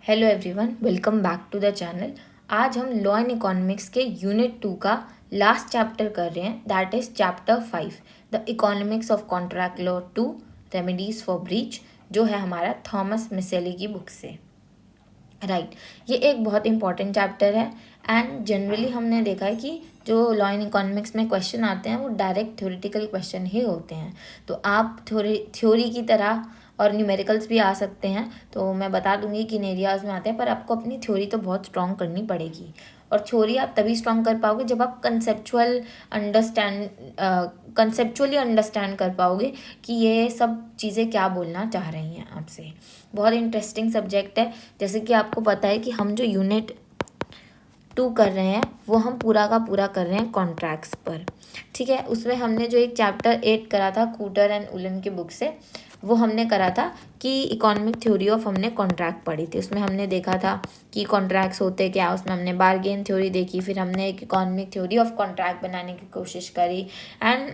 Hello everyone, welcome back to the channel. आज हम law and economics के unit 2 का लास्ट चैप्टर कर रहे हैं, that is chapter 5 the economics of contract law 2 remedies for breach, जो है हमारा थॉमस मिसेली की बुक से। राइट ये एक बहुत इंपॉर्टेंट चैप्टर है एंड जनरली हमने देखा है कि जो लॉ एंड इकोनॉमिक्स में क्वेश्चन आते हैं वो डायरेक्ट थ्योरेटिकल क्वेश्चन ही होते हैं। तो आप थ्योरी की तरह और न्यूमेरिकल्स भी आ सकते हैं, तो मैं बता दूंगी किन एरियाज़ में आते हैं, पर आपको अपनी थ्योरी तो बहुत स्ट्रॉन्ग करनी पड़ेगी। और थ्योरी आप तभी स्ट्रॉन्ग कर पाओगे जब आप कंसेप्चुअली अंडरस्टैंड कर पाओगे कि ये सब चीज़ें क्या बोलना चाह रही हैं आपसे। बहुत इंटरेस्टिंग सब्जेक्ट है। जैसे कि आपको पता है कि हम जो यूनिट 2 कर रहे हैं वो हम पूरा का पूरा कर रहे हैं कॉन्ट्रैक्ट्स पर। ठीक है, उसमें हमने जो एक चैप्टर 8 करा था कूटर एंड उलन की बुक से, वो हमने करा था कि इकोनॉमिक थ्योरी ऑफ हमने कॉन्ट्रैक्ट पढ़ी थी। उसमें हमने देखा था कि कॉन्ट्रैक्ट्स होते क्या, उसमें हमने बार्गेन थ्योरी देखी, फिर हमने एक इकोनॉमिक थ्योरी ऑफ कॉन्ट्रैक्ट बनाने की कोशिश करी and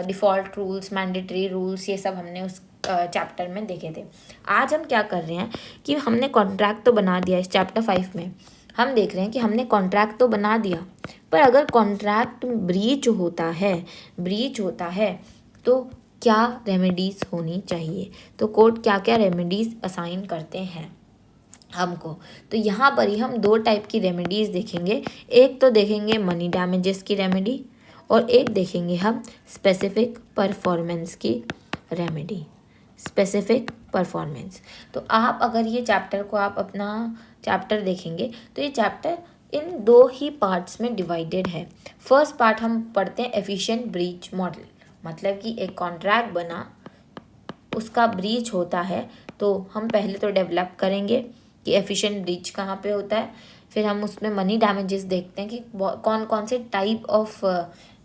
default rules, mandatory rules, ये सब हमने उस चैप्टर में देखे थे। आज हम क्या कर रहे हैं कि हमने कॉन्ट्रैक्ट तो बना दिया। इस चैप्टर 5 में हम देख रहे हैं कि हमने कॉन्ट्रैक्ट तो बना दिया, पर अगर कॉन्ट्रैक्ट ब्रीच होता है तो क्या रेमेडीज होनी चाहिए, तो कोर्ट क्या क्या रेमेडीज असाइन करते हैं हमको। तो यहाँ पर ही हम दो टाइप की रेमेडीज देखेंगे। एक तो देखेंगे मनी डैमेजेस की रेमेडी और एक देखेंगे हम स्पेसिफिक परफॉर्मेंस की रेमेडी। स्पेसिफिक परफॉर्मेंस, तो आप अगर ये चैप्टर को आप अपना चैप्टर देखेंगे तो ये चैप्टर इन दो ही पार्ट्स में डिवाइडेड है। फर्स्ट पार्ट हम पढ़ते हैं एफिशिएंट ब्रीच मॉडल, मतलब कि एक कॉन्ट्रैक्ट बना, उसका ब्रीच होता है, तो हम पहले तो डेवलप करेंगे कि एफिशिएंट ब्रीच कहाँ पे होता है। फिर हम उसमें मनी डैमेजेस देखते हैं कि कौन कौन से टाइप ऑफ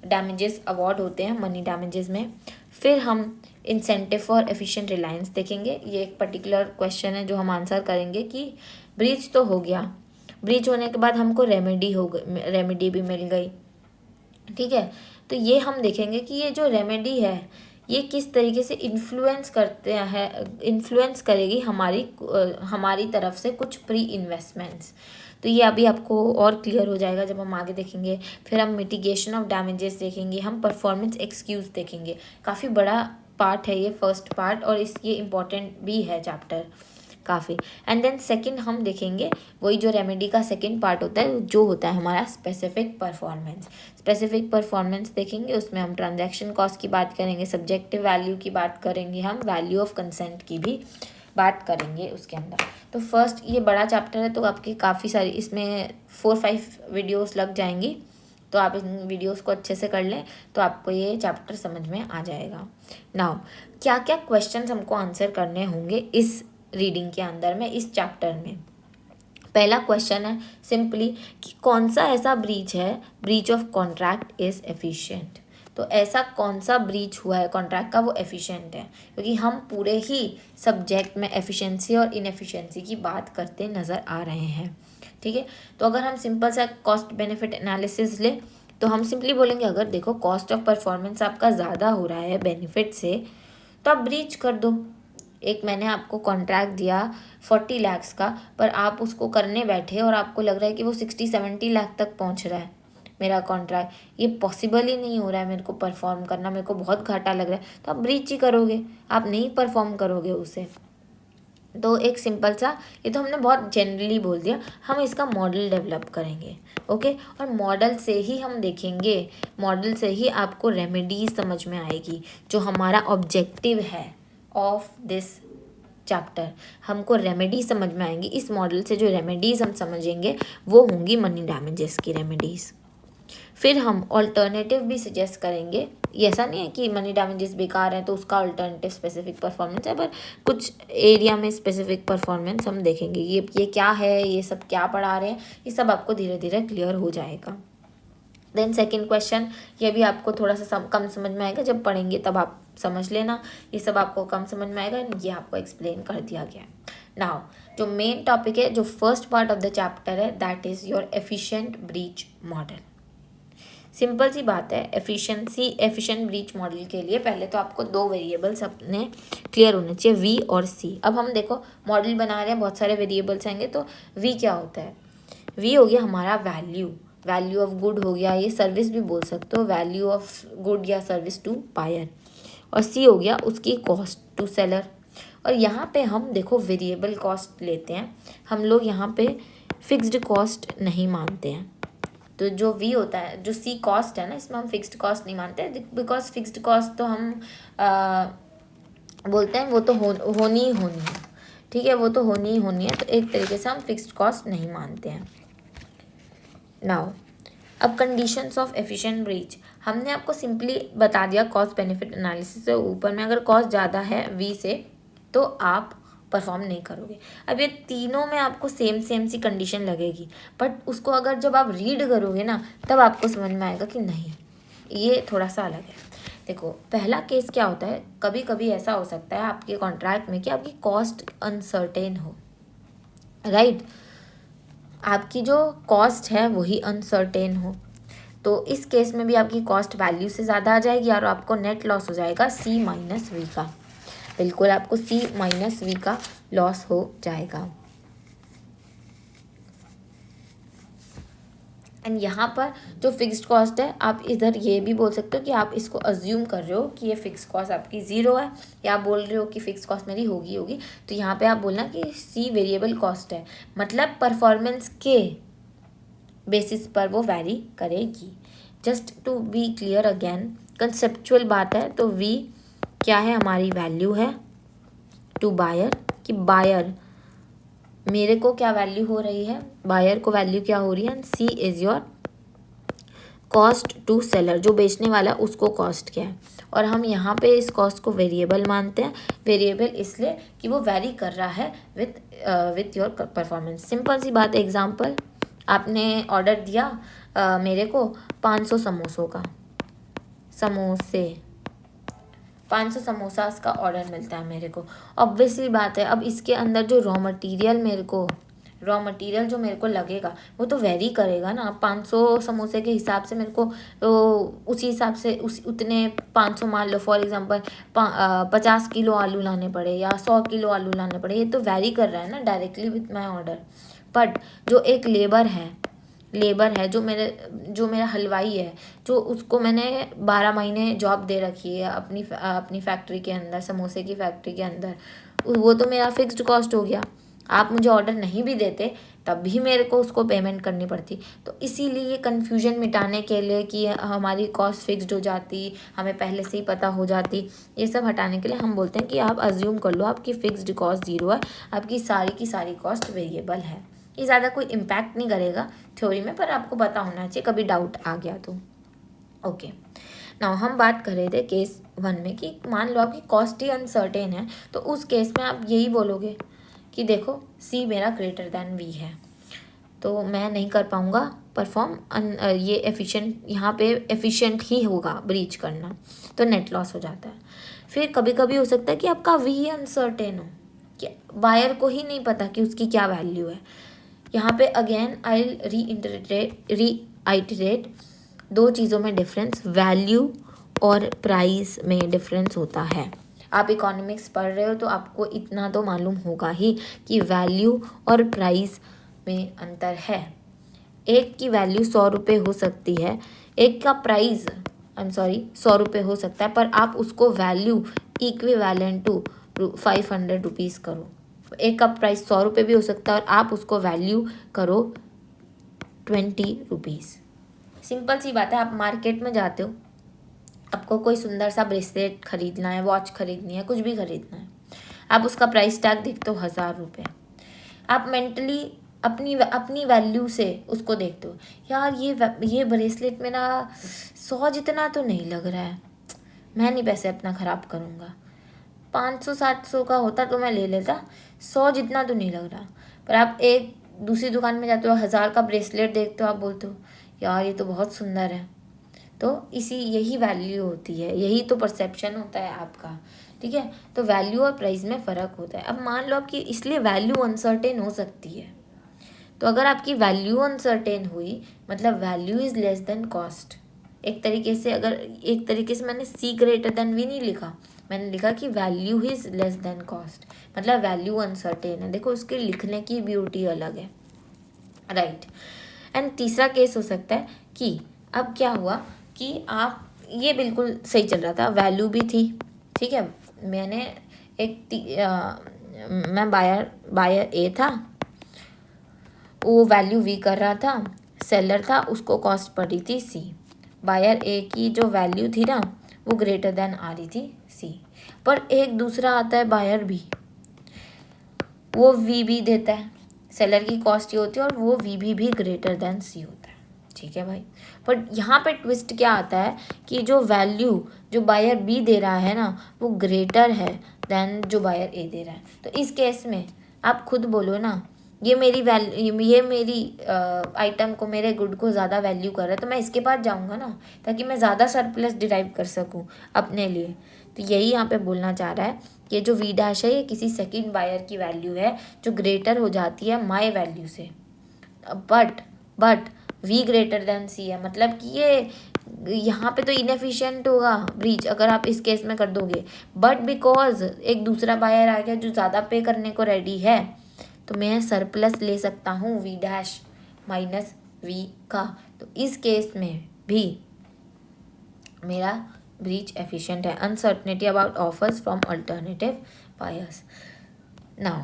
डैमेजेस अवॉर्ड होते हैं मनी डैमेजेस में। फिर हम इंसेंटिव फॉर एफिशिएंट रिलायंस देखेंगे। ये एक पर्टिकुलर क्वेश्चन है जो हम आंसर करेंगे कि ब्रीच तो हो गया, ब्रीच होने के बाद हमको रेमेडी भी मिल गई। ठीक है, तो ये हम देखेंगे कि ये जो रेमेडी है ये किस तरीके से इन्फ्लुएंस करेगी हमारी तरफ से कुछ प्री इन्वेस्टमेंट्स। तो ये अभी आपको और क्लियर हो जाएगा जब हम आगे देखेंगे। फिर हम मिटिगेशन ऑफ डैमेजेस देखेंगे, हम परफॉर्मेंस एक्सक्यूज देखेंगे। काफ़ी बड़ा पार्ट है ये फर्स्ट पार्ट, और ये इम्पॉर्टेंट भी है चैप्टर काफ़ी। एंड देन सेकंड हम देखेंगे वही जो रेमेडी का सेकंड पार्ट होता है जो होता है हमारा स्पेसिफिक परफॉर्मेंस देखेंगे। उसमें हम ट्रांजैक्शन कॉस्ट की बात करेंगे, सब्जेक्टिव वैल्यू की बात करेंगे, हम वैल्यू ऑफ कंसेंट की भी बात करेंगे उसके अंदर। तो फर्स्ट ये बड़ा चैप्टर है, तो आपकी काफ़ी सारी इसमें 4-5 वीडियोस लग जाएंगी, तो आप इन वीडियोस को अच्छे से कर लें तो आपको ये चैप्टर समझ में आ जाएगा। नाउ क्या क्या क्वेश्चंस हमको आंसर करने होंगे इस रीडिंग के अंदर में, इस चैप्टर में। पहला क्वेश्चन है सिंपली कि कौन सा ऐसा ब्रीच है, breach of contract is efficient. तो ऐसा कौन सा ब्रीच हुआ है कॉन्ट्रैक्ट का वो एफिशिएंट है, क्योंकि हम पूरे ही सब्जेक्ट में एफिशिएंसी और इनएफिशिएंसी की बात करते नज़र आ रहे हैं। ठीक है, तो अगर हम सिंपल सा कॉस्ट बेनिफिट एनालिसिस ले तो हम सिंपली बोलेंगे अगर देखो कॉस्ट ऑफ परफॉर्मेंस आपका ज़्यादा हो रहा है बेनिफिट से, तो आप ब्रीच कर दो। एक मैंने आपको कॉन्ट्रैक्ट दिया 40 लाख का, पर आप उसको करने बैठे और आपको लग रहा है कि वो 60-70 लाख तक पहुंच रहा है मेरा कॉन्ट्रैक्ट, ये पॉसिबल ही नहीं हो रहा है मेरे को परफॉर्म करना, मेरे को बहुत घाटा लग रहा है, तो आप ब्रीच ही करोगे, आप नहीं परफॉर्म करोगे उसे। तो एक सिंपल सा, ये तो हमने बहुत जनरली बोल दिया, हम इसका मॉडल डेवलप करेंगे। ओके, और मॉडल से ही हम देखेंगे, मॉडल से ही आपको रेमेडीज समझ में आएगी, जो हमारा ऑब्जेक्टिव है ऑफ दिस चैप्टर। हमको रेमेडी समझ में आएंगी इस मॉडल से, जो रेमेडीज हम समझेंगे वो होंगी मनी डैमेजेस की रेमेडीज। फिर हम ऑल्टरनेटिव भी सजेस्ट करेंगे। ये ऐसा नहीं है कि मनी डैमेजेस बेकार है तो उसका ऑल्टरनेटिव स्पेसिफिक परफॉर्मेंस है, पर कुछ एरिया में स्पेसिफिक परफॉर्मेंस हम देखेंगे। ये क्या है, ये सब क्या पढ़ा रहे हैं, ये सब आपको धीरे धीरे क्लियर हो जाएगा। देन सेकंड क्वेश्चन, ये भी आपको थोड़ा सा कम समझ में आएगा, जब पढ़ेंगे तब आप समझ लेना, ये सब आपको कम समझ में आएगा, ये आपको एक्सप्लेन कर दिया गया है। नाउ जो मेन टॉपिक है, जो first part of the chapter है, that is your efficient breach model. Simple सी बात है, एफिशिएंट ब्रीच मॉडल के लिए पहले तो आपको दो वेरिएबल्स अपने क्लियर होने चाहिए, वी और सी। अब हम देखो मॉडल बना रहे हैं, बहुत सारे वेरिएबल्स आएंगे, तो वी क्या होता है? वी हो गया हमारा वैल्यू ऑफ गुड हो गया, ये सर्विस भी बोल सकते हो, वैल्यू ऑफ गुड या सर्विस टू बायर। और सी हो गया उसकी कॉस्ट टू सेलर। और यहाँ पे हम देखो वेरिएबल कॉस्ट लेते हैं हम लोग, यहाँ पे फिक्स्ड कॉस्ट नहीं मानते हैं। तो जो वी होता है, जो सी कॉस्ट है ना, इसमें हम फिक्स्ड कॉस्ट नहीं मानते, बिकॉज फिक्स्ड कॉस्ट तो हम बोलते हैं वो तो होनी ही होनी है, ठीक है, वो तो होनी ही होनी है, तो एक तरीके से हम फिक्स्ड कॉस्ट नहीं मानते हैं। नाउ अब कंडीशंस ऑफ एफिशिएंट ब्रीच, हमने आपको सिंपली बता दिया कॉस्ट बेनिफिट एनालिसिस से, ऊपर में अगर कॉस्ट ज़्यादा है वी से तो आप परफॉर्म नहीं करोगे। अब ये तीनों में आपको सेम सी कंडीशन लगेगी, बट उसको अगर जब आप रीड करोगे ना तब आपको समझ में आएगा कि नहीं ये थोड़ा सा अलग है। देखो पहला केस क्या होता है, कभी कभी ऐसा हो सकता है आपके कॉन्ट्रैक्ट में कि आपकी कॉस्ट अनसर्टेन हो, राइट, आपकी जो कॉस्ट है वही अनसर्टेन हो, तो इस केस में भी आपकी कॉस्ट वैल्यू से ज़्यादा आ जाएगी और आपको नेट लॉस हो जाएगा सी माइनस वी का। बिल्कुल आपको सी माइनस वी का लॉस हो जाएगा। एंड यहाँ पर जो फिक्स्ड कॉस्ट है, आप इधर ये भी बोल सकते हो कि आप इसको अज्यूम कर रहे हो कि ये फिक्स्ड कॉस्ट आपकी ज़ीरो है, या आप बोल रहे हो कि फिक्स्ड कॉस्ट मेरी होगी, तो यहाँ पे आप बोलना कि सी वेरिएबल कॉस्ट है, मतलब परफॉर्मेंस के बेसिस पर वो वैरी करेगी। Just to be clear again, conceptual बात है, तो वी क्या है, हमारी वैल्यू है टू बायर, कि बायर मेरे को क्या वैल्यू हो रही है, बायर को वैल्यू क्या हो रही है, C is your cost to seller, जो बेचने वाला उसको कॉस्ट क्या है। और हम यहाँ पे इस कॉस्ट को वेरिएबल मानते हैं, वेरिएबल इसलिए कि वो वैरी कर रहा है विथ योर परफॉर्मेंस। सिंपल सी बात, एग्जांपल, आपने ऑर्डर दिया मेरे को 500 समोसों का, 500 समोसास का ऑर्डर मिलता है मेरे को। ऑब्वियसली बात है, अब इसके अंदर जो रॉ मटेरियल जो मेरे को लगेगा वो तो वेरी करेगा ना। 500 समोसे के हिसाब से मेरे को उसी हिसाब से उतने 500 मान लो फॉर एग्जांपल 50 किलो आलू लाने पड़े या 100 किलो आलू लाने पड़े, ये तो वेरी कर रहा है ना directly with my order. But जो एक लेबर है जो मेरा हलवाई है, जो उसको मैंने 12 महीने जॉब दे रखी है अपनी फैक्ट्री के अंदर, समोसे की फैक्ट्री के अंदर, वो तो मेरा फिक्स्ड कॉस्ट हो गया। आप मुझे ऑर्डर नहीं भी देते तब भी मेरे को उसको पेमेंट करनी पड़ती। तो इसीलिए ये कन्फ्यूजन मिटाने के लिए कि हमारी कॉस्ट फिक्स्ड हो जाती, हमें पहले से ही पता हो जाती, ये सब हटाने के लिए हम बोलते हैं कि आप अज्यूम कर लो आपकी फिक्स्ड कॉस्ट ज़ीरो है, आपकी की सारी कॉस्ट वेरिएबल है। ये ज़्यादा कोई इम्पैक्ट नहीं करेगा थ्योरी में, पर आपको पता होना चाहिए कभी डाउट आ गया तो। ओके, नाउ हम बात कर रहे थे केस 1 में कि मान लो आपकी कॉस्ट ही अनसर्टेन है, तो उस केस में आप यही बोलोगे कि देखो सी मेरा ग्रेटर दैन वी है, तो मैं नहीं कर पाऊँगा परफॉर्म, ये एफिशिएंट, यहाँ पे एफिशिएंट ही होगा ब्रीच करना, तो नेट लॉस हो जाता है। फिर कभी कभी हो सकता है कि आपका वी अनसर्टेन हो, कि बायर को ही नहीं पता कि उसकी क्या वैल्यू है। यहाँ पे अगेन आई रीआइटरेट दो चीज़ों में डिफरेंस, वैल्यू और प्राइस में डिफरेंस होता है। आप इकोनॉमिक्स पढ़ रहे हो तो आपको इतना तो मालूम होगा ही कि वैल्यू और प्राइस में अंतर है। एक की वैल्यू 100 रुपये हो सकती है, एक का प्राइस 100 रुपये हो सकता है, पर आप उसको वैल्यू इक्विवेलेंट टू 500 रुपीज़ करो। एक का प्राइस 100 रुपये भी हो सकता है और आप उसको वैल्यू करो 20 रुपीज़। सिंपल सी बात है, आप मार्केट में जाते हो, आपको कोई सुंदर सा ब्रेसलेट खरीदना है, वॉच खरीदनी है, कुछ भी खरीदना है, आप उसका प्राइस टैग देखते हो 1000 रुपये। आप मेंटली अपनी वैल्यू से उसको देखते हो, यार ये ब्रेसलेट मेरा 100 जितना तो नहीं लग रहा है, मैं नहीं पैसे अपना ख़राब करूँगा, 500-700 का होता तो मैं ले लेता, 100 जितना तो नहीं लग रहा। पर आप एक दूसरी दुकान में जाते हो, 1000 का ब्रेसलेट देखते हो, आप बोलते हो यार ये तो बहुत सुंदर है। तो यही वैल्यू होती है, यही तो परसेप्शन होता है आपका, ठीक है। तो वैल्यू और प्राइस में फ़र्क होता है। अब मान लो आपकी इसलिए वैल्यू अनसर्टेन हो सकती है, तो अगर आपकी वैल्यू अनसर्टेन हुई मतलब value is less than cost, एक तरीके से मैंने सी ग्रेटर देन वी नहीं लिखा, मैंने लिखा कि value is less than cost, मतलब वैल्यू अनसर्टेन है। देखो उसके लिखने की ब्यूटी अलग है, राइट। एंड तीसरा केस हो सकता है कि अब क्या हुआ कि आप, ये बिल्कुल सही चल रहा था, वैल्यू भी थी, ठीक है, मैंने मैं बायर ए था, वो वैल्यू वी कर रहा था, सेलर था, उसको कॉस्ट पड़ी थी सी। बायर ए की जो वैल्यू थी ना वो ग्रेटर देन आ रही थी सी, पर एक दूसरा आता है बायर बी, वो वी भी देता है, सेलर की कॉस्ट ये होती है और वो वी भी ग्रेटर देन सी होता है, ठीक है भाई। पर यहाँ पे ट्विस्ट क्या आता है कि जो वैल्यू जो बायर बी दे रहा है ना वो ग्रेटर है देन जो बायर ए दे रहा है। तो इस केस में आप खुद बोलो ना, ये मेरी आइटम को, मेरे गुड को ज़्यादा वैल्यू कर रहा है, तो मैं इसके पास जाऊँगा ना, ताकि मैं ज़्यादा सरप्लस डिराइव कर सकूँ अपने लिए। तो यही यहाँ पे बोलना चाह रहा है कि जो वी डैश है ये किसी सेकंड बायर की वैल्यू है जो ग्रेटर हो जाती है माय वैल्यू से, बट वी ग्रेटर देन सी है, मतलब कि ये यहाँ पे तो इनएफिशिएंट होगा ब्रीच अगर आप इस केस में कर दोगे, बट बिकॉज एक दूसरा बायर आ गया जो ज़्यादा पे करने को रेडी है, तो मैं सरप्लस ले सकता हूँ वी डैश माइनस वी का। तो इस केस में भी मेरा ब्रीच एफिशिएंट है। Uncertainty about offers from alternative buyers. Now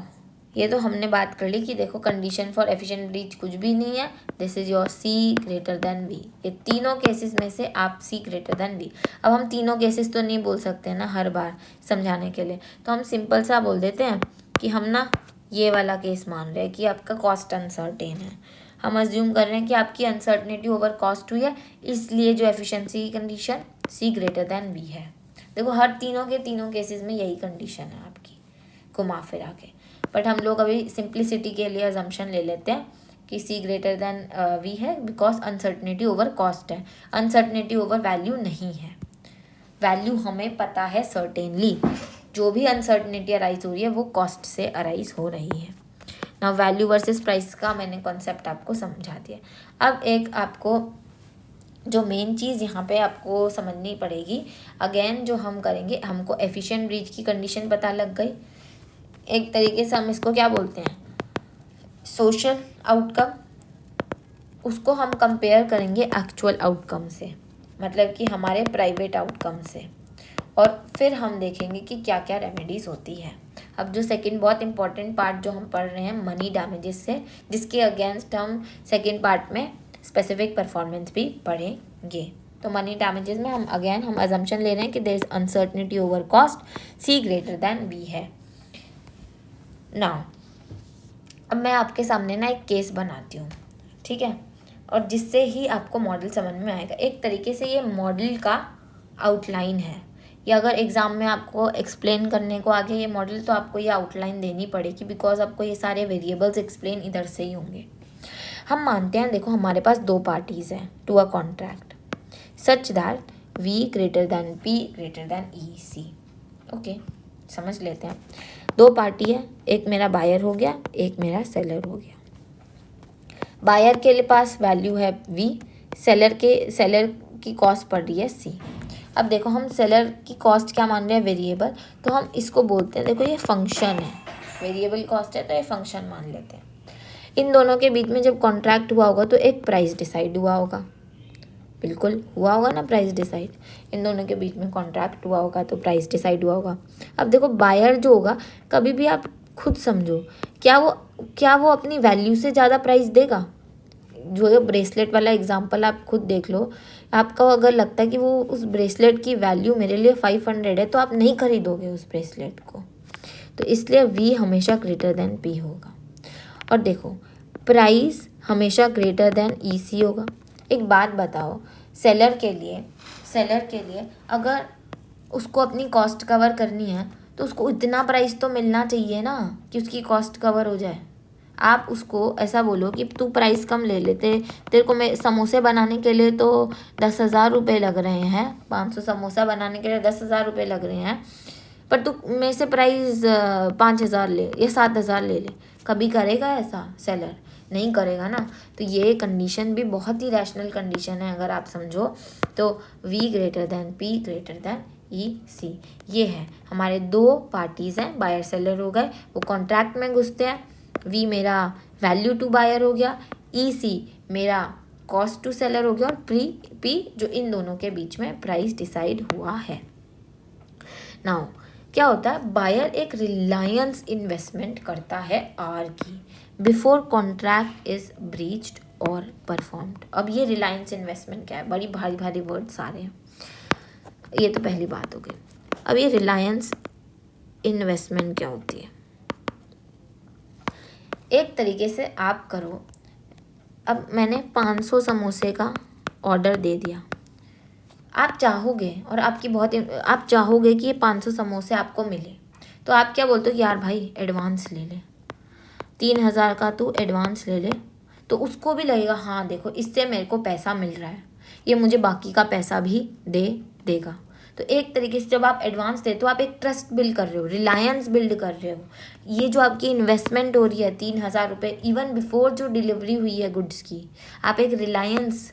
ये तो हमने बात कर ली कि देखो कंडीशन फॉर एफिशिएंट ब्रीच कुछ भी नहीं है, this is your C greater than B. ये तीनों केसेस में से आप सी ग्रेटर देन बी। अब हम तीनों केसेस तो नहीं बोल सकते ना हर बार समझाने के लिए, तो हम सिंपल सा बोल देते हैं कि हम ना ये वाला केस मान रहे हैं कि आपका कॉस्ट अनसर्टेन है, हम अज्यूम कर रहे हैं कि आपकी अनसर्टनिटी ओवर कॉस्ट हुई है, इसलिए जो एफिशिएंसी की condition C greater than B है। देखो हर तीनों केसेस में यही कंडीशन है आपकी, घुमा फिरा के, बट हम लोग अभी सिंप्लिसिटी के लिए अजम्पशन ले लेते हैं कि सी ग्रेटर देन वी है बिकॉज अनसर्टनिटी ओवर कॉस्ट है, अनसर्टनिटी ओवर वैल्यू नहीं है। वैल्यू हमें पता है सर्टेनली, जो भी अनसर्टनिटी अराइज हो रही है वो कॉस्ट से अराइज हो रही है ना। वैल्यू वर्सेस प्राइस का मैंने कॉन्सेप्ट आपको समझा दिया। अब एक आपको जो मेन चीज़ यहाँ पे आपको समझनी पड़ेगी, अगेन जो हम करेंगे, हमको एफिशिएंट ब्रीच की कंडीशन पता लग गई, एक तरीके से हम इसको क्या बोलते हैं सोशल आउटकम, उसको हम कंपेयर करेंगे एक्चुअल आउटकम से, मतलब कि हमारे प्राइवेट आउटकम से, और फिर हम देखेंगे कि क्या क्या रेमेडीज़ होती है। अब जो सेकंड बहुत इंपॉर्टेंट पार्ट जो हम पढ़ रहे हैं मनी डैमेजेस से, जिसके अगेंस्ट हम सेकंड पार्ट में स्पेसिफिक परफॉर्मेंस भी पढ़ेंगे। तो मनी डैमेजेस में हम अजम्पशन ले रहे हैं कि there is uncertainty over cost, C greater than B है। नाउ अब मैं आपके सामने ना एक केस बनाती हूँ, ठीक है, और जिससे ही आपको मॉडल समझ में आएगा। एक तरीके से ये मॉडल का आउटलाइन है, या अगर एग्ज़ाम में आपको एक्सप्लेन करने को आगे ये मॉडल, तो आपको ये आउटलाइन देनी पड़ेगी बिकॉज आपको ये सारे वेरिएबल्स एक्सप्लेन इधर से ही होंगे। हम मानते हैं, देखो हमारे पास दो पार्टीज़ हैं to a contract such that V greater than P greater than E C. Okay, समझ लेते हैं। दो पार्टी है, एक मेरा बायर हो गया, एक मेरा सेलर हो गया। बायर के पास वैल्यू है वी, सेलर की कॉस्ट पड़ रही है सी। अब देखो हम सेलर की कॉस्ट क्या मान रहे हैं वेरिएबल, तो हम इसको बोलते हैं, देखो ये फंक्शन है, वेरिएबल कॉस्ट है तो ये फंक्शन मान लेते हैं। इन दोनों के बीच में जब कॉन्ट्रैक्ट हुआ होगा तो एक प्राइस डिसाइड हुआ होगा, बिल्कुल हुआ होगा ना प्राइस डिसाइड, इन दोनों के बीच में कॉन्ट्रैक्ट हुआ होगा तो प्राइस डिसाइड हुआ होगा। अब देखो बायर जो होगा, कभी भी आप खुद समझो, क्या वो अपनी वैल्यू से ज़्यादा प्राइस देगा? जो है ब्रेसलेट वाला एग्जांपल आप खुद देख लो, आपको अगर लगता है कि वो उस ब्रेसलेट की वैल्यू मेरे लिए 500 है तो आप नहीं खरीदोगे उस ब्रेसलेट को। तो इसलिए वी हमेशा ग्रेटर देन पी होगा। और देखो प्राइस हमेशा ग्रेटर देन ई सी होगा। एक बात बताओ, सेलर के लिए अगर उसको अपनी कॉस्ट कवर करनी है तो उसको इतना प्राइस तो मिलना चाहिए ना कि उसकी कॉस्ट कवर हो जाए। आप उसको ऐसा बोलो कि तू प्राइस कम ले लेते, तेरे को मैं समोसे बनाने के लिए तो 10,000 रुपये लग रहे हैं, 500 समोसा बनाने के लिए 10,000 रुपये लग रहे हैं, पर तू मेरे से प्राइस 5,000 ले या 7,000 ले ले। कभी करेगा ऐसा सेलर? नहीं करेगा ना, तो ये कंडीशन भी बहुत ही रैशनल कंडीशन है अगर आप समझो तो। V greater than P greater than EC, ये है हमारे दो पार्टीज़ हैं, बायर सेलर हो गए, वो कॉन्ट्रैक्ट में घुसते हैं। V मेरा वैल्यू टू बायर हो गया, EC मेरा कॉस्ट टू सेलर हो गया, और P जो इन दोनों के बीच में प्राइस डिसाइड हुआ है। नाउ क्या होता है, बायर एक रिलायंस इन्वेस्टमेंट करता है R की बिफोर कॉन्ट्रैक्ट इज ब्रीच्ड और परफॉर्म्ड। अब ये रिलायंस इन्वेस्टमेंट क्या है, बड़ी भारी भारी वर्ड्स आ रहे हैं, ये तो पहली बात हो गई। अब ये रिलायंस इन्वेस्टमेंट क्या होती है, एक तरीके से आप करो, अब मैंने 500 समोसे का ऑर्डर दे दिया, आप चाहोगे और आप चाहोगे कि ये 500 समोसे आपको मिले, तो आप क्या बोलते हो कि यार भाई एडवांस ले ले, 3000 का तू एडवांस ले ले, तो उसको भी लगेगा हाँ देखो इससे मेरे को पैसा मिल रहा है, ये मुझे बाकी का पैसा भी देगा। तो एक तरीके से जब आप एडवांस देते हो आप एक ट्रस्ट बिल्ड कर रहे हो, रिलायंस बिल्ड कर रहे हो। ये जो आपकी इन्वेस्टमेंट हो रही है 3000 रुपये, इवन बिफोर जो डिलीवरी हुई है गुड्स की, आप एक रिलायंस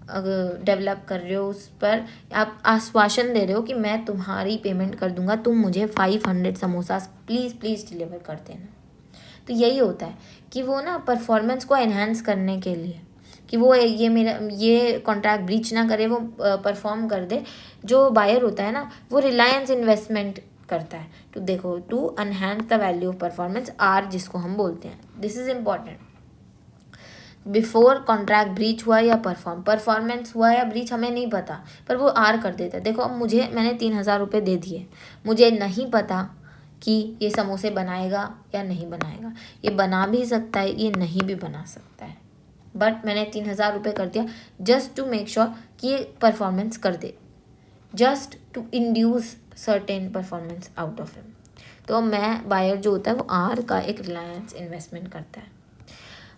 डेवलप कर रहे हो, उस पर आप आश्वासन दे रहे हो कि मैं तुम्हारी पेमेंट कर दूंगा, तुम मुझे 500 समोसा प्लीज़ डिलीवर कर देना। तो यही होता है कि वो ना परफॉर्मेंस को एनहांस करने के लिए कि वो ये कॉन्ट्रैक्ट ब्रीच ना करे, वो परफॉर्म कर दे। जो बायर होता है ना वो रिलायंस इन्वेस्टमेंट करता है तो देखो to enhance the value of performance, R जिसको हम बोलते हैं। This is important. Before contract breach हुआ या परफॉर्मेंस हुआ या ब्रीच हमें नहीं पता, पर वो R कर देता है। देखो अब मैंने 3000 रुपये दे दिए, मुझे नहीं पता कि ये समोसे बनाएगा या नहीं बनाएगा, ये बना भी सकता है ये नहीं भी बना सकता है, बट मैंने 3000 रुपये कर दिया जस्ट टू मेक श्योर कि ये परफॉर्मेंस कर दे, just to induce certain performance out of him. तो मैं बायर जो होता है वो R का एक रिलायंस इन्वेस्टमेंट करता है।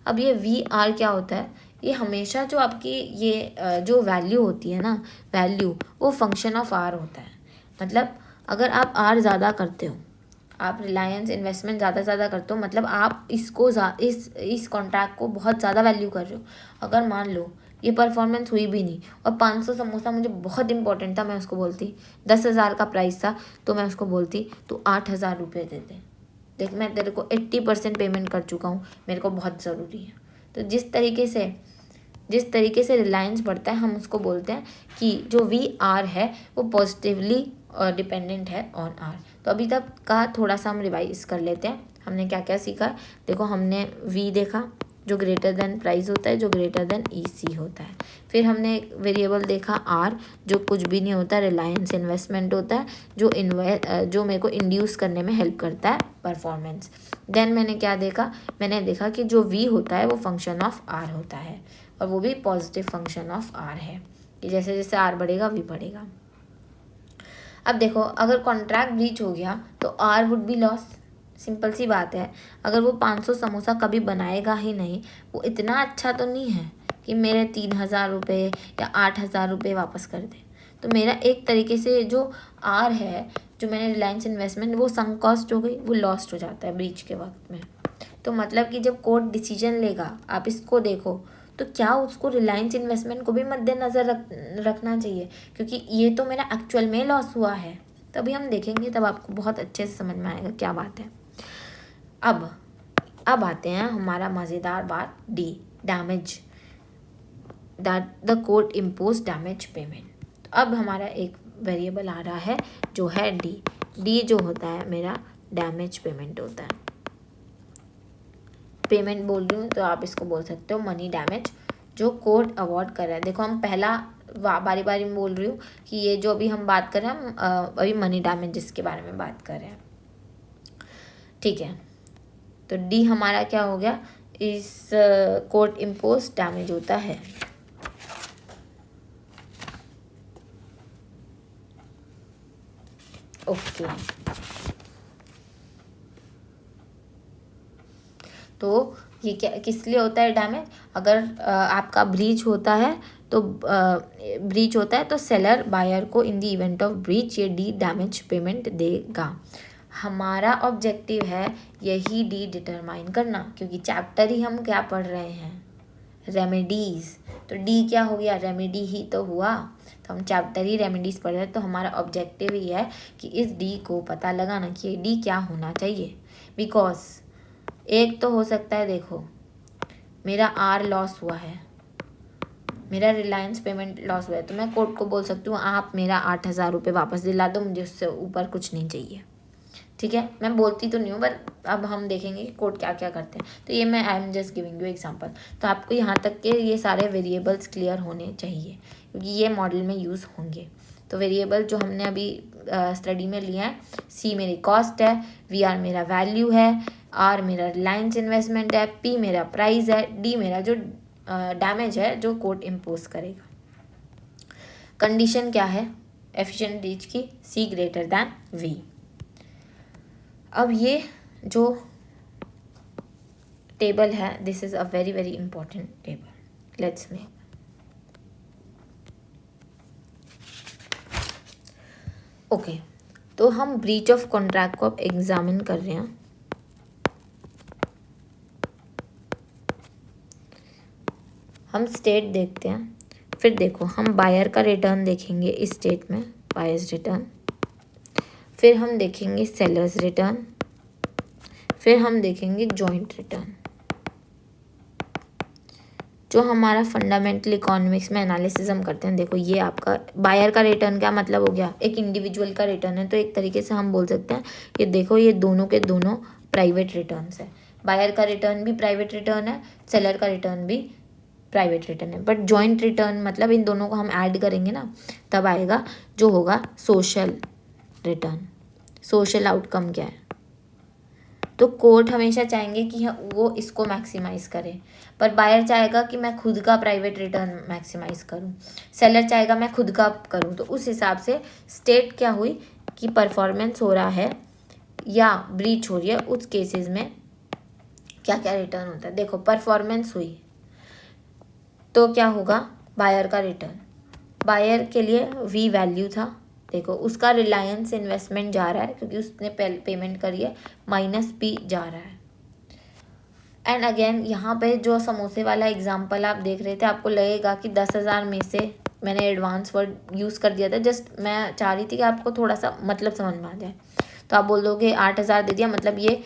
अब ये VR क्या होता है, ये हमेशा जो आपकी ये जो वैल्यू होती है ना, वैल्यू वो फंक्शन ऑफ R होता है। मतलब अगर आप R ज़्यादा करते हो, आप रिलायंस इन्वेस्टमेंट ज़्यादा करते हो, मतलब आप इसको इस कॉन्ट्रैक्ट को बहुत ज़्यादा वैल्यू कर रहे हो। अगर मान लो ये परफॉर्मेंस हुई भी नहीं और 500 समोसा मुझे बहुत इंपॉर्टेंट था, मैं उसको बोलती 10,000 का प्राइस था, तो मैं उसको बोलती तो 8,000 रुपये दे दे, देख मैं तेरे को 80% पेमेंट कर चुका हूँ, मेरे को बहुत ज़रूरी है। तो जिस तरीके से रिलायंस बढ़ता है हम उसको बोलते हैं कि जो VR है वो पॉजिटिवली डिपेंडेंट है ऑन R। तो अभी तक का थोड़ा सा हम रिवाइज कर लेते हैं, हमने क्या क्या सीखा। देखो हमने V देखा जो ग्रेटर देन प्राइस होता है, जो ग्रेटर देन EC होता है। फिर हमने एक वेरिएबल देखा R जो कुछ भी नहीं होता, रिलायंस इन्वेस्टमेंट होता है, जो मेरे को इंड्यूस करने में हेल्प करता है परफॉर्मेंस। देन मैंने क्या देखा, मैंने देखा कि जो V होता है वो फंक्शन ऑफ R होता है, और वो भी पॉजिटिव फंक्शन ऑफ R है कि जैसे जैसे R बढ़ेगा V बढ़ेगा। अब देखो अगर कॉन्ट्रैक्ट ब्रीच हो गया तो R would be loss, simple सी बात है। अगर वो 500 समोसा कभी बनाएगा ही नहीं, वो इतना अच्छा तो नहीं है कि मेरे 3000 रुपये या 8000 रुपये वापस कर दे। तो मेरा एक तरीके से जो R है, जो मैंने रिलायंस इन्वेस्टमेंट, वो संक कॉस्ट हो गई, वो लॉस्ट हो जाता है ब्रीच के वक्त में। तो मतलब कि जब कोर्ट डिसीजन लेगा, आप इसको देखो, तो क्या उसको रिलायंस इन्वेस्टमेंट को भी मद्देनज़र रखना चाहिए, क्योंकि ये तो मेरा एक्चुअल में लॉस हुआ है। तभी हम देखेंगे, तब आपको बहुत अच्छे से समझ में आएगा क्या बात है। अब आते हैं हमारा मज़ेदार बात, D damage, that the court impose damage payment. तो अब हमारा एक वेरिएबल आ रहा है जो है D जो होता है मेरा डैमेज पेमेंट होता है। पेमेंट बोल रही हूँ तो आप इसको बोल सकते हो मनी डैमेज, जो कोर्ट अवॉर्ड कर रहा है। देखो हम पहला बारी बारी में बोल रही हूँ कि ये जो अभी हम बात कर रहे हैं, हम अभी मनी डैमेज जिसके बारे में बात कर रहे हैं, ठीक है। तो D हमारा क्या हो गया, इस कोर्ट इम्पोज डैमेज होता है। ओके तो ये क्या किस लिए होता है डैमेज, अगर आपका ब्रीच होता है तो सेलर बायर को in the event of breach ये D डैमेज पेमेंट देगा। हमारा ऑब्जेक्टिव है यही डी डिटरमाइन करना, क्योंकि चैप्टर ही हम क्या पढ़ रहे हैं, रेमेडीज़। तो डी क्या हो गया, रेमेडी ही तो हुआ। तो हम चैप्टर ही रेमेडीज़ पढ़ रहे हैं, तो हमारा ऑब्जेक्टिव ही है कि इस डी को पता लगाना कि डी क्या होना चाहिए। बिकॉज एक तो हो सकता है, देखो मेरा आर लॉस हुआ है, मेरा रिलायंस पेमेंट लॉस हुआ है, तो मैं कोर्ट को बोल सकती हूँ आप मेरा 8,000 रुपये वापस दिला दो, मुझे उससे ऊपर कुछ नहीं चाहिए। ठीक है, मैं बोलती तो नहीं हूँ, पर अब हम देखेंगे कि कोर्ट क्या क्या करते हैं। तो ये मैं I am just giving you example. तो आपको यहाँ तक के ये सारे वेरिएबल्स क्लियर होने चाहिए, क्योंकि ये मॉडल में यूज़ होंगे। तो वेरिएबल जो हमने अभी स्टडी में लिया है, सी मेरी कॉस्ट है, वी आर मेरा वैल्यू है, आर मेरा रिलायंस इन्वेस्टमेंट है, पी मेरा प्राइस है, डी मेरा जो डैमेज है जो कोर्ट इम्पोज करेगा। कंडीशन क्या है एफिशिएंट रीच की, सी ग्रेटर दैन वी। अब ये जो टेबल है, this is a very very important table, let's make. Okay, तो हम ब्रीच ऑफ कॉन्ट्रैक्ट को अब एग्जामिन कर रहे हैं। हम स्टेट देखते हैं, फिर देखो हम बायर का रिटर्न देखेंगे इस स्टेट में, बायर्स रिटर्न, फिर हम देखेंगे सेलर्स रिटर्न, फिर हम देखेंगे जॉइंट रिटर्न। जो हमारा फंडामेंटल इकोनॉमिक्स में एनालिसिस हम करते हैं, देखो ये आपका बायर का रिटर्न क्या मतलब हो गया, एक इंडिविजुअल का रिटर्न है। तो एक तरीके से हम बोल सकते हैं ये देखो ये दोनों के दोनों प्राइवेट रिटर्न्स है। बायर का रिटर्न भी प्राइवेट रिटर्न है, सेलर का रिटर्न भी प्राइवेट रिटर्न है। बट जॉइंट रिटर्न मतलब इन दोनों को हम ऐड करेंगे ना, तब आएगा जो होगा सोशल रिटर्न। सोशल आउटकम क्या है, तो कोर्ट हमेशा चाहेंगे कि वो इसको मैक्सिमाइज करे, पर बायर चाहेगा कि मैं खुद का प्राइवेट रिटर्न मैक्सिमाइज करूं, सेलर चाहेगा मैं खुद का करूं। तो उस हिसाब से स्टेट क्या हुई कि परफॉर्मेंस हो रहा है या ब्रीच हो रही है, उस केसेस में क्या क्या रिटर्न होता है। देखो परफॉर्मेंस हुई तो क्या होगा, बायर का रिटर्न, बायर के लिए वी वैल्यू था, देखो उसका रिलायंस इन्वेस्टमेंट जा रहा है क्योंकि उसने पेमेंट करी है, माइनस पी जा रहा है। एंड अगेन यहाँ पे जो समोसे वाला एग्जांपल आप देख रहे थे, आपको लगेगा कि 10,000 में से मैंने एडवांस वर्ड यूज़ कर दिया था, जस्ट मैं चाह रही थी कि आपको थोड़ा सा मतलब समझ में आ जाए। तो आप बोल दोगे 8,000 दे दिया मतलब ये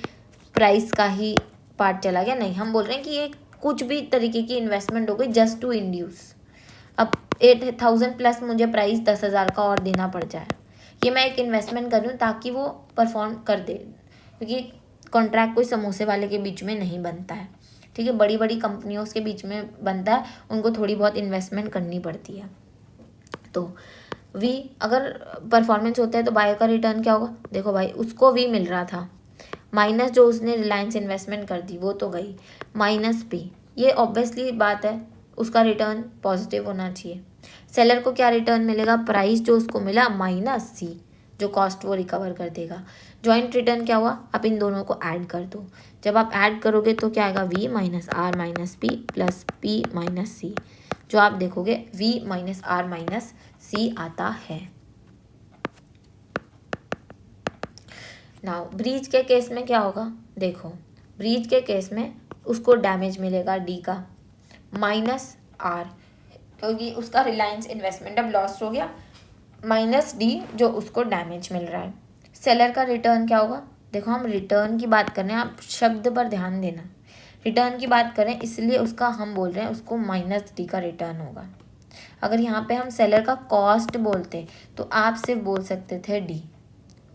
प्राइस का ही पार्ट चला गया, नहीं, हम बोल रहे हैं कि ये कुछ भी तरीके की इन्वेस्टमेंट हो गई जस्ट टू इंड्यूस। अब 8,000 प्लस मुझे प्राइस 10,000 का और देना पड़ जाए, ये मैं एक इन्वेस्टमेंट कर रही हूँ ताकि वो परफॉर्म कर दे, क्योंकि कॉन्ट्रैक्ट कोई समोसे वाले के बीच में नहीं बनता है। ठीक है, बड़ी बड़ी कंपनियों के बीच में बनता है, उनको थोड़ी बहुत इन्वेस्टमेंट करनी पड़ती है। तो वी अगर परफॉर्मेंस होता है तो बायर का रिटर्न क्या होगा, देखो भाई उसको वी मिल रहा था, माइनस जो उसने रिलायंस इन्वेस्टमेंट कर दी वो तो गई, माइनस पी, ये ऑब्वियसली बात है उसका रिटर्न पॉजिटिव होना चाहिए। सेलर को क्या रिटर्न मिलेगा, प्राइस जो उसको मिला माइनस सी जो कॉस्ट वो रिकवर कर देगा। जॉइंट रिटर्न क्या हुआ, आप इन दोनों को ऐड कर दो, जब आप ऐड करोगे तो क्या आएगा, V minus R minus P plus P minus C, जो आप देखोगे V minus R minus C आता है। नाउ ब्रीच के केस में क्या होगा, देखो ब्रीच के केस में उसको डैमेज मिलेगा डी का माइनस आर, क्योंकि उसका रिलायंस इन्वेस्टमेंट अब लॉस्ट हो गया, माइनस डी जो उसको डैमेज मिल रहा है। सेलर का रिटर्न क्या होगा, देखो हम रिटर्न की बात कर रहे हैं, आप शब्द पर ध्यान देना, रिटर्न की बात करें इसलिए उसका हम बोल रहे हैं उसको माइनस डी का रिटर्न होगा। अगर यहाँ पे हम सेलर का कॉस्ट बोलते तो आप सिर्फ बोल सकते थे डी,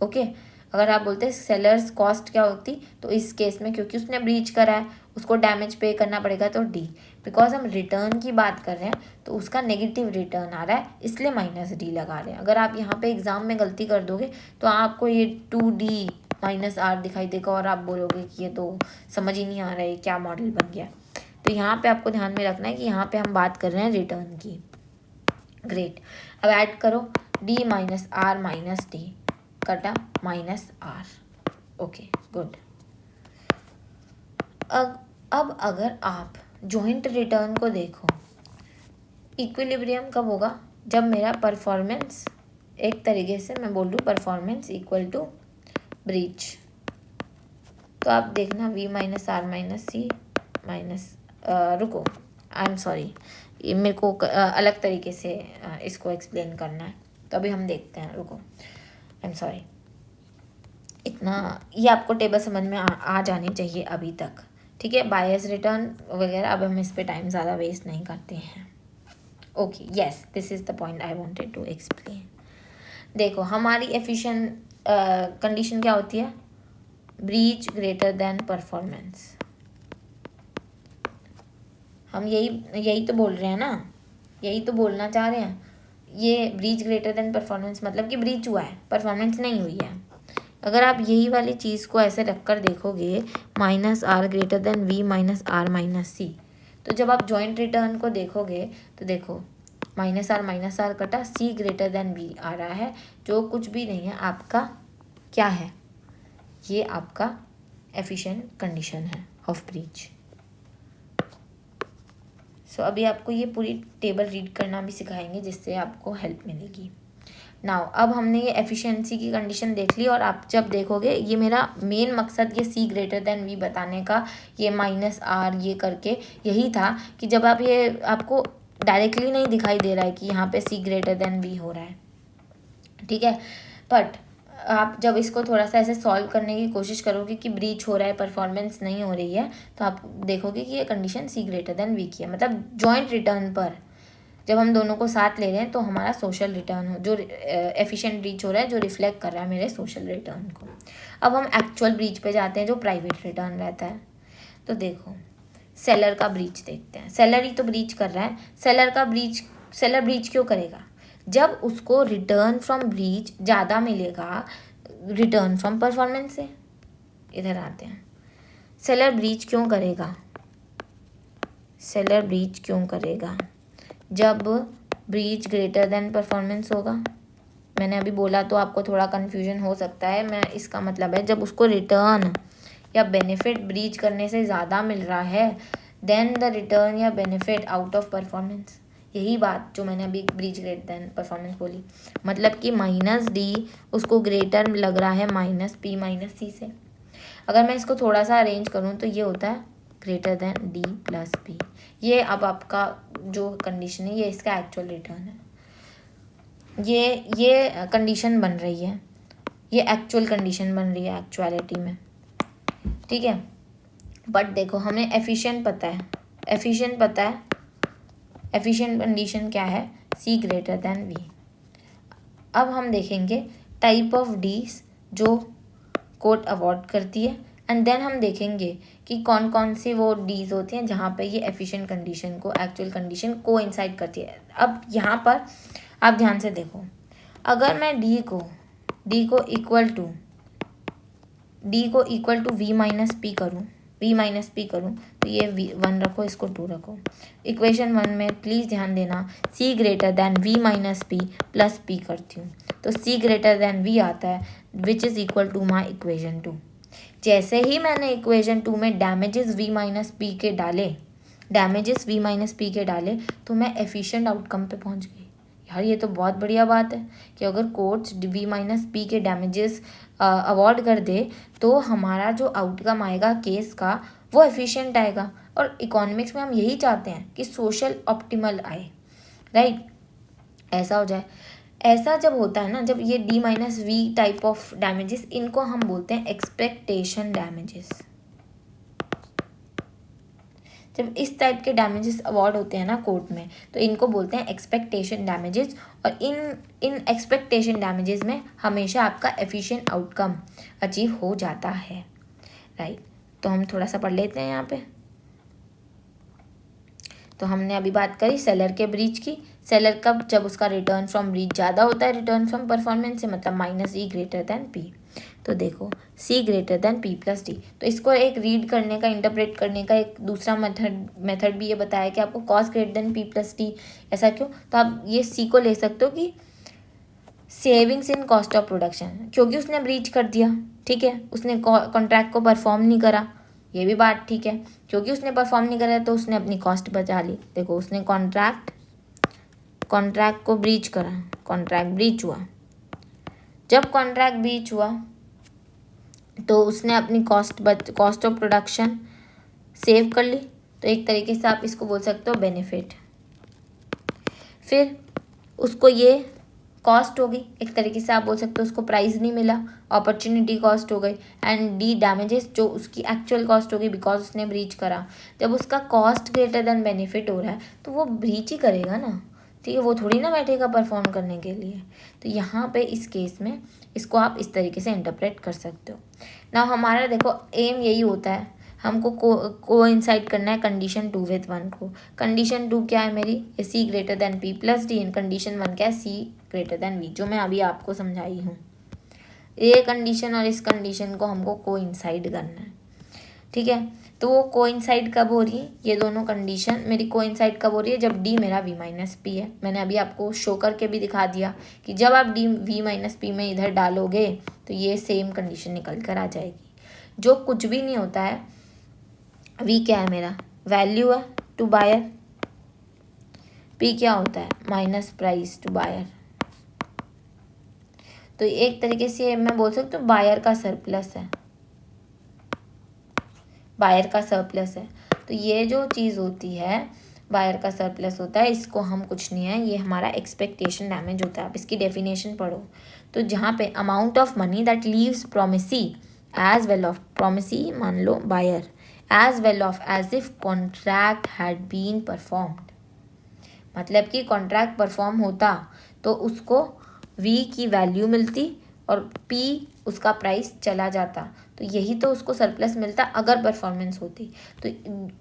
ओके। अगर आप बोलते सेलर्स कॉस्ट क्या होती, तो इस केस में क्योंकि उसने ब्रीच करा है उसको डैमेज पे करना पड़ेगा तो डी, बिकॉज हम रिटर्न की बात कर रहे हैं तो उसका नेगेटिव रिटर्न आ रहा है इसलिए माइनस डी लगा रहे हैं। अगर आप यहाँ पे एग्जाम में गलती कर दोगे तो आपको ये 2D माइनस आर दिखाई देगा और आप बोलोगे कि ये तो समझ ही नहीं आ रहा है क्या मॉडल बन गया। तो यहाँ पे आपको ध्यान में रखना है कि यहाँ पे हम बात कर रहे हैं रिटर्न की। ग्रेट, अब ऐड करो D minus R minus D कटा माइनस आर, ओके गुड। अब अगर आप जॉइंट रिटर्न को देखो, इक्विलिब्रियम कब होगा, जब मेरा परफॉर्मेंस एक तरीके से मैं बोल रही हूँ परफॉर्मेंस इक्वल टू ब्रीच, तो आप देखना V minus R minus C minus, रुको आई एम सॉरी, ये मेरे को अलग तरीके से इसको एक्सप्लेन करना है, तो अभी हम देखते हैं, रुको आई एम सॉरी। इतना ये आपको टेबल समझ में आ जानी चाहिए अभी तक, ठीक है। बायस रिटर्न वगैरह अब हम इस पे टाइम ज़्यादा वेस्ट नहीं करते हैं। Okay, yes, this is the point I wanted to explain. देखो हमारी एफिशिएंट कंडीशन क्या होती है, ब्रीच ग्रेटर देन परफॉर्मेंस। हम यही तो बोल रहे हैं ना, यही तो बोलना चाह रहे हैं। ये ब्रीच ग्रेटर देन परफॉर्मेंस मतलब कि ब्रीच हुआ है, परफॉर्मेंस नहीं हुई है। अगर आप यही वाली चीज़ को ऐसे रख कर देखोगे, minus R greater than V minus R minus C, तो जब आप जॉइंट रिटर्न को देखोगे तो देखो माइनस आर कटा, सी ग्रेटर देन वी आ रहा है, जो कुछ भी नहीं है आपका क्या है, ये आपका एफिशिएंट कंडीशन है ऑफ ब्रीच। सो अभी आपको ये पूरी टेबल रीड करना भी सिखाएंगे जिससे आपको हेल्प मिलेगी। नाउ अब हमने ये एफिशिएंसी की कंडीशन देख ली, और आप जब देखोगे, ये मेरा मेन मकसद ये सी ग्रेटर देन वी बताने का, ये माइनस आर ये करके यही था कि जब आप ये आपको डायरेक्टली नहीं दिखाई दे रहा है कि यहाँ पे सी ग्रेटर देन वी हो रहा है, ठीक है, बट आप जब इसको थोड़ा सा ऐसे सॉल्व करने की कोशिश करोगे कि ब्रीच हो रहा है, परफॉर्मेंस नहीं हो रही है, तो आप देखोगे कि ये condition C greater than V की है। मतलब जॉइंट रिटर्न पर जब हम दोनों को साथ ले रहे हैं तो हमारा सोशल रिटर्न हो, जो एफिशिएंट ब्रीच हो रहा है, जो रिफ्लेक्ट कर रहा है मेरे सोशल रिटर्न को। अब हम एक्चुअल ब्रीच पे जाते हैं जो प्राइवेट रिटर्न रहता है। तो देखो सेलर का ब्रीच देखते हैं। सेलर ही तो ब्रीच कर रहा है। सेलर ब्रीच क्यों करेगा, जब उसको रिटर्न फ्रॉम ब्रीच ज़्यादा मिलेगा रिटर्न फ्रॉम परफॉर्मेंस से। इधर आते हैं, सेलर ब्रीच क्यों करेगा, सेलर ब्रीच क्यों करेगा जब ब्रीच ग्रेटर देन परफॉर्मेंस होगा। मैंने अभी बोला तो आपको थोड़ा कन्फ्यूजन हो सकता है, मैं इसका मतलब है जब उसको रिटर्न या बेनिफिट ब्रीच करने से ज़्यादा मिल रहा है देन द रिटर्न या बेनिफिट आउट ऑफ परफॉर्मेंस। यही बात जो मैंने अभी ब्रीच ग्रेटर देन परफॉर्मेंस बोली, मतलब कि माइनस डी उसको ग्रेटर लग रहा है माइनस पी माइनस सी से। अगर मैं इसको थोड़ा सा अरेंज करूँ तो ये होता है greater than D plus P. ये अब आपका जो कंडीशन है ये इसका एक्चुअल रिटर्न है। ये कंडीशन बन रही है, ये एक्चुअल कंडीशन बन रही है एक्चुअलिटी में, ठीक है। बट देखो हमें एफिशिएंट पता है, एफिशिएंट कंडीशन क्या है, सी ग्रेटर देन वी। अब हम देखेंगे टाइप ऑफ डीज जो कोड अवॉर्ड करती है, एंड देन हम देखेंगे कि कौन कौन सी वो डीज होती हैं जहाँ पे ये एफिशिएंट कंडीशन को एक्चुअल कंडीशन को इंसाइड करती है। अब यहाँ पर आप ध्यान से देखो, अगर मैं डी को equal to V minus P करूँ तो ये वन रखो, इसको 2 रखो। इक्वेशन 1 में प्लीज़ ध्यान देना, C greater than V minus P plus P करती हूँ तो सी ग्रेटर देन वी आता है, which is equal to my equation 2। जैसे ही मैंने इक्वेशन 2 में डैमेजेस वी माइनस पी के डाले तो मैं एफिशिएंट आउटकम पे पहुंच गई। यार ये तो बहुत बढ़िया बात है कि अगर कोर्ट्स वी माइनस पी के डैमेजेस अवॉर्ड कर दे तो हमारा जो आउटकम आएगा केस का वो एफिशिएंट आएगा। और इकोनॉमिक्स में हम यही चाहते हैं कि सोशल ऑप्टिमल आए, राइट, ऐसा हो जाए। ऐसा जब होता है ना, जब ये D minus V type of damages, इनको हम बोलते हैं एक्सपेक्टेशन डैमेजेस। जब इस टाइप के डैमेजेस अवॉर्ड होते हैं ना कोर्ट में तो इनको बोलते हैं एक्सपेक्टेशन डैमेजेस। और इन एक्सपेक्टेशन डैमेजेस में हमेशा आपका एफिशिएंट आउटकम अचीव हो जाता है, राइट। तो हम थोड़ा सा पढ़ लेते हैं यहाँ पे। तो हमने अभी बात करी सेलर के ब्रीच की। सेलर कब, जब उसका रिटर्न फ्रॉम ब्रीच ज़्यादा होता है रिटर्न फ्रॉम परफॉर्मेंस से, मतलब minus E greater than P. तो देखो C greater than P plus D, तो इसको एक रीड करने का, इंटरप्रेट करने का एक दूसरा मेथड भी ये बताया कि आपको cos greater than P plus D. ऐसा क्यों, तो आप ये सी को ले सकते हो कि savings in cost of production, क्योंकि उसने ब्रीच कर दिया, ठीक है, उसने कॉन्ट्रैक्ट को परफॉर्म नहीं करा, ये भी बात ठीक है, क्योंकि उसने परफॉर्म नहीं करा तो उसने अपनी कॉस्ट बचा ली। देखो उसने कॉन्ट्रैक्ट को ब्रीच करा, कॉन्ट्रैक्ट ब्रीच हुआ। जब कॉन्ट्रैक्ट ब्रीच हुआ तो उसने अपनी कॉस्ट ऑफ प्रोडक्शन सेव कर ली, तो एक तरीके से आप इसको बोल सकते हो बेनिफिट। फिर उसको ये कॉस्ट हो गई, एक तरीके से आप बोल सकते हो उसको प्राइस नहीं मिला, अपॉर्चुनिटी कॉस्ट हो गई। एंड डी डैमेजेस, जो उसकी एक्चुअल कॉस्ट हो गई बिकॉज उसने ब्रीच करा। जब उसका कॉस्ट ग्रेटर देन बेनिफिट हो रहा है तो वो ब्रीच ही करेगा ना, ठीक है, वो थोड़ी ना बैठेगा परफॉर्म करने के लिए। तो यहाँ पे इस केस में इसको आप इस तरीके से इंटरप्रेट कर सकते हो ना। हमारा देखो एम यही होता है, हमको कोइंसाइड करना है कंडीशन 2 विथ 1 को। कंडीशन 2 क्या है मेरी, C greater than P plus D, and condition 1 क्या है, सी ग्रेटर देन वी, जो मैं अभी आपको समझाई हूँ। ये कंडीशन और इस कंडीशन को हमको कोइंसाइड करना है, ठीक है। तो वो कोइंसाइड कब हो रही है, ये दोनों कंडीशन मेरी कोइंसाइड कब हो रही है, जब डी मेरा वी माइनस पी है। मैंने अभी आपको शो करके भी दिखा दिया कि जब आप डी वी माइनस पी में इधर डालोगे तो ये सेम कंडीशन निकल कर आ जाएगी। जो कुछ भी नहीं होता है, वी क्या है मेरा, वैल्यू है टू बायर, पी क्या होता है, माइनस प्राइस टू बायर। तो एक तरीके से मैं बोल सकती हूँ बायर का सरप्लस है, बायर का सरप्लस है। तो ये जो चीज़ होती है बायर का सरप्लस होता है, इसको हम कुछ नहीं है, ये हमारा एक्सपेक्टेशन डैमेज होता है। आप इसकी डेफिनेशन पढ़ो, तो जहाँ पे amount of money that leaves promisee as well off, promisee मान लो buyer, as well off as if contract had been performed. मतलब कि कॉन्ट्रैक्ट परफॉर्म होता तो उसको वी की वैल्यू मिलती और पी उसका प्राइस चला जाता, तो यही तो उसको सरप्लस मिलता अगर परफॉर्मेंस होती। तो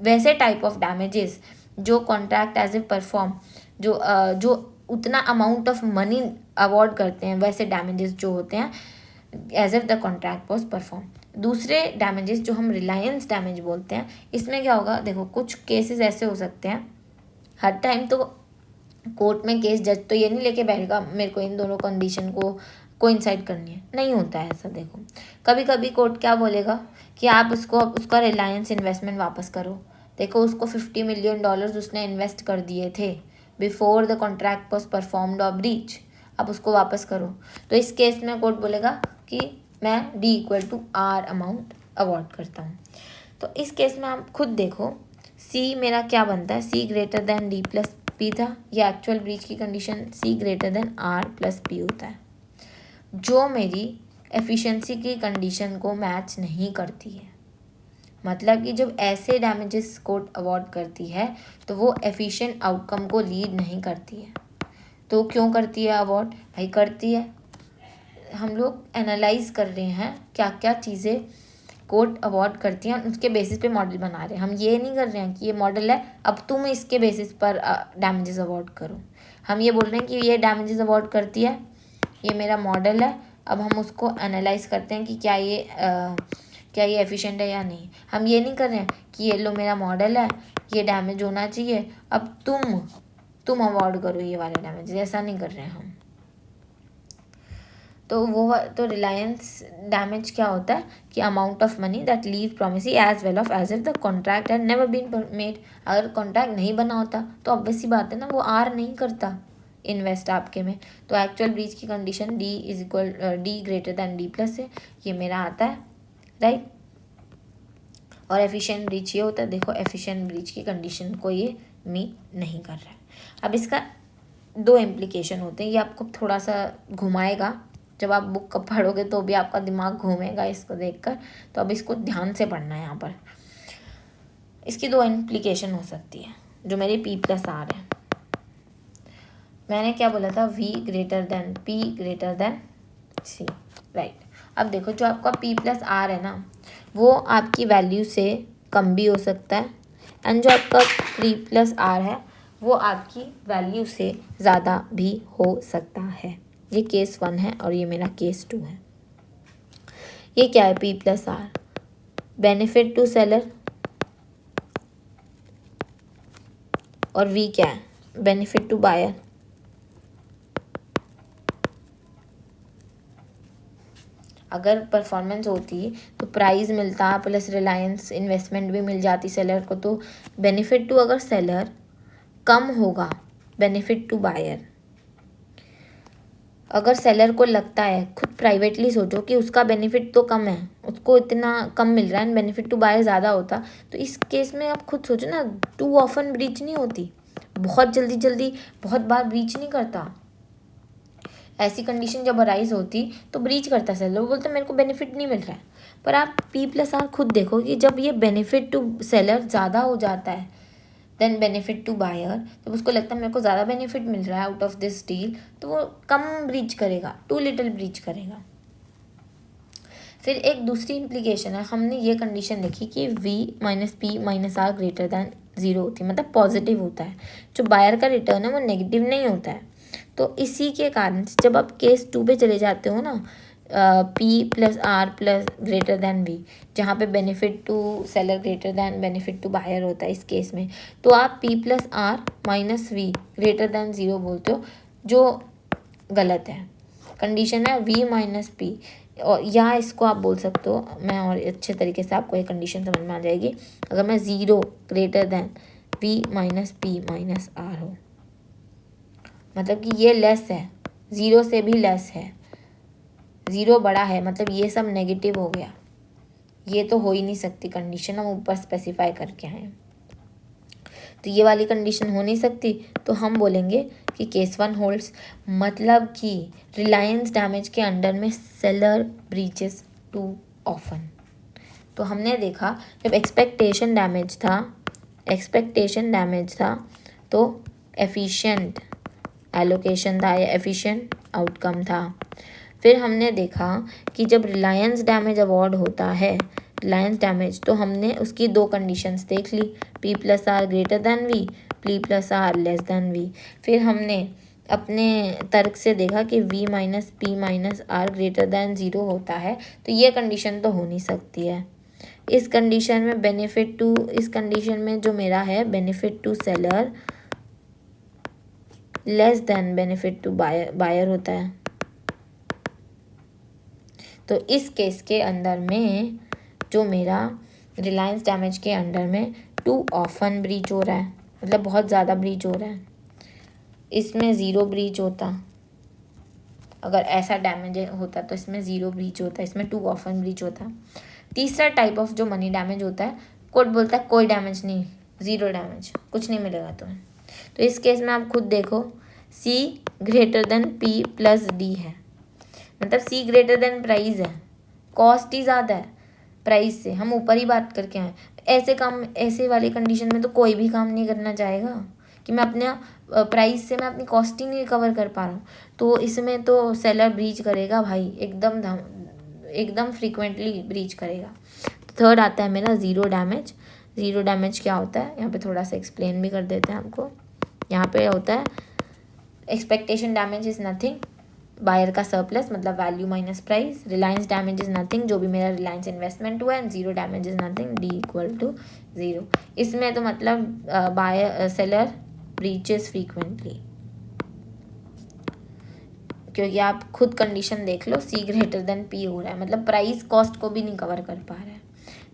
वैसे टाइप ऑफ डैमेजेस जो कॉन्ट्रैक्ट एज ए परफॉर्म, जो उतना अमाउंट ऑफ मनी अवॉर्ड करते हैं, वैसे डैमेजेस जो होते हैं as if the contract was perform. दूसरे डैमेजेस जो हम रिलायंस डैमेज बोलते हैं, इसमें क्या होगा, देखो कुछ केसेस ऐसे हो सकते हैं, हर टाइम तो कोर्ट में केस जज तो ये नहीं लेके बैठेगा मेरे को इन दोनों कंडीशन को कोइंसाइड करनी है, नहीं होता है ऐसा। देखो कभी कभी कोर्ट क्या बोलेगा कि आप उसका रिलायंस इन्वेस्टमेंट वापस करो। देखो उसको $50 मिलियन उसने इन्वेस्ट कर दिए थे before the contract was performed और ब्रीच, अब उसको वापस करो। तो इस केस में कोर्ट बोलेगा कि मैं D = R अमाउंट अवॉर्ड करता हूँ। तो इस केस में आप खुद देखो, C मेरा क्या बनता है, C greater than D plus P था, ये एक्चुअल ब्रीच की condition C greater than R plus P होता है, जो मेरी एफिशिएंसी की कंडीशन को मैच नहीं करती है। मतलब कि जब ऐसे डैमेजेस कोर्ट अवॉर्ड करती है तो वो एफिशिएंट आउटकम को लीड नहीं करती है। तो क्यों करती है अवॉर्ड, भाई करती है, हम लोग एनालाइज कर रहे हैं क्या क्या चीज़ें कोर्ट अवॉर्ड करती हैं, उसके बेसिस पे मॉडल बना रहे हैं। हम ये नहीं कर रहे हैं कि ये मॉडल है अब तुम इसके बेसिस पर डैमेजेस अवॉर्ड करो। हम ये बोल रहे हैं कि ये डैमेजेस अवॉर्ड करती है, ये मेरा मॉडल है, अब हम उसको एनालाइज करते हैं कि क्या ये एफिशिएंट है या नहीं। हम ये नहीं कर रहे हैं कि ये लो मेरा मॉडल है, ये डैमेज होना चाहिए, अब तुम अवॉर्ड करो ये वाले डैमेज, ऐसा नहीं कर रहे हैं हम। तो रिलायंस डैमेज क्या होता है कि amount of money that leave promisee as well off as if the contract had never been made. अगर कॉन्ट्रैक्ट नहीं बना होता तो ऑब्वियस सी बात है ना, वो आर नहीं करता इन्वेस्ट आपके में। तो एक्चुअल ब्रीच की condition D greater than D plus है, ये मेरा आता है, राइट। और एफिशिएंट ब्रीच ये होता है, देखो एफिशिएंट ब्रीच की कंडीशन को ये मीट नहीं कर रहा है। अब इसका 2 इम्प्लीकेशन होते हैं, ये आपको थोड़ा सा घुमाएगा, जब आप बुक को पढ़ोगे तो भी आपका दिमाग घूमेगा इसको देखकर। तो अब इसको ध्यान से पढ़ना है। यहाँ पर इसकी 2 इम्प्लीकेशन हो सकती है, जो मेरी P+R है। मैंने क्या बोला था, V greater than P greater than C, right. अब देखो जो आपका P+R है ना, वो आपकी वैल्यू से कम भी हो सकता है, एंड जो आपका P+R है वो आपकी वैल्यू से ज़्यादा भी हो सकता है। ये केस 1 है और ये मेरा केस 2 है। ये क्या है, P+R, बेनिफिट टू सेलर, और V क्या है, बेनिफिट टू बायर। अगर परफॉर्मेंस होती तो प्राइस मिलता प्लस रिलायंस इन्वेस्टमेंट भी मिल जाती सेलर को, तो बेनिफिट टू अगर सेलर कम होगा बेनिफिट टू बायर, अगर सेलर को लगता है, खुद प्राइवेटली सोचो कि उसका बेनिफिट तो कम है, उसको इतना कम मिल रहा है एंड बेनिफिट टू बायर ज़्यादा होता, तो इस केस में आप खुद सोचो ना, टू ऑफन ब्रीच नहीं होती, बहुत जल्दी जल्दी बहुत बार ब्रीच नहीं करता। ऐसी कंडीशन जब अराइज होती तो ब्रीच करता सेलर, वो बोलता मेरे को बेनिफिट नहीं मिल रहा है। पर आप P+R खुद देखो कि जब ये बेनिफिट टू सेलर ज़्यादा हो जाता है देन बेनिफिट टू बायर, जब उसको लगता है मेरे को ज़्यादा बेनिफिट मिल रहा है आउट ऑफ दिस डील, तो वो कम ब्रीच करेगा, टू लिटिल ब्रीच करेगा। फिर एक दूसरी इम्प्लीकेशन है, हमने ये कंडीशन देखी कि V-P-R ग्रेटर दैन 0 होती है, मतलब पॉजिटिव होता है। जो बायर का रिटर्न है वो नेगेटिव नहीं होता है। तो इसी के कारण जब आप केस 2 पे चले जाते हो ना, P+R plus greater than V, जहाँ पे benefit to seller greater than benefit to buyer होता है इस केस में, तो आप P+R minus V greater than 0 बोलते हो, जो गलत है। कंडीशन है V-P, और या इसको आप बोल सकते हो, मैं और अच्छे तरीके से आपको ये कंडीशन समझ में आ जाएगी, अगर मैं 0 ग्रेटर दैन V-P-R हो, मतलब कि ये लेस है, 0 से भी लेस है, 0 बड़ा है, मतलब ये सब नेगेटिव हो गया, ये तो हो ही नहीं सकती कंडीशन, हम ऊपर स्पेसिफाई करके आए, तो ये वाली कंडीशन हो नहीं सकती। तो हम बोलेंगे कि केस 1 होल्ड्स, मतलब कि रिलायंस डैमेज के अंडर में सेलर ब्रीचेस टू ऑफन। तो हमने देखा जब एक्सपेक्टेशन डैमेज था तो एफिशिएंट एलोकेशन था या एफिशिएंट आउटकम था। फिर हमने देखा कि जब रिलायंस डैमेज अवॉर्ड होता है, रिलायंस डैमेज, तो हमने उसकी 2 कंडीशंस देख ली, P+R greater than V, P+R less than V। फिर हमने अपने तर्क से देखा कि V-P-R ग्रेटर दैन 0 होता है, तो ये कंडीशन तो हो नहीं सकती है। इस कंडीशन में जो मेरा है benefit to seller less than benefit to buyer होता है। तो इस केस के अंदर में जो मेरा रिलायंस डैमेज के अंडर में टू ऑफन ब्रीच हो रहा है, मतलब बहुत ज़्यादा ब्रीच हो रहा है, इसमें 0 ब्रीच होता, अगर ऐसा डैमेज होता तो इसमें 0 ब्रीच होता, इसमें टू ऑफन ब्रीच होता। तीसरा टाइप ऑफ जो मनी डैमेज होता है, कोर्ट बोलता है कोई डैमेज नहीं, 0 डैमेज, कुछ नहीं मिलेगा तुम्हें। तो इस केस में आप खुद देखो, C ग्रेटर देन P+D है, मतलब C ग्रेटर देन प्राइस है, कॉस्ट ही ज़्यादा है प्राइस से, हम ऊपर ही बात करके आए। ऐसे वाली कंडीशन में तो कोई भी काम नहीं करना चाहेगा कि मैं अपने प्राइस से मैं अपनी कॉस्ट ही नहीं रिकवर कर पा रहा हूँ, तो इसमें तो सेलर ब्रीच करेगा भाई, एकदम फ्रीक्वेंटली ब्रीच करेगा। थर्ड आता है मेरा ज़ीरो डैमेज क्या होता है, यहाँ पे थोड़ा सा एक्सप्लेन भी कर देते हैं आपको। यहाँ पे होता है expectation damage is nothing, buyer का सरप्लस मतलब value minus price, reliance damage is nothing, जो भी मेरा रिलायंस इन्वेस्टमेंट हुआ है, and 0 damage is nothing, D=0। इसमें तो मतलब बायर सेलर ब्रीचेस फ्रीक्वेंटली, क्योंकि आप खुद कंडीशन देख लो, C ग्रेटर देन P हो रहा है, मतलब प्राइस कॉस्ट को भी नहीं कवर कर पा रहा है।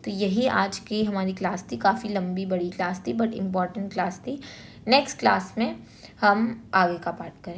तो यही आज की हमारी क्लास थी, काफ़ी लंबी बड़ी क्लास थी बट इम्पॉर्टेंट क्लास थी। नेक्स्ट क्लास में हम आगे का पार्ट करेंगे।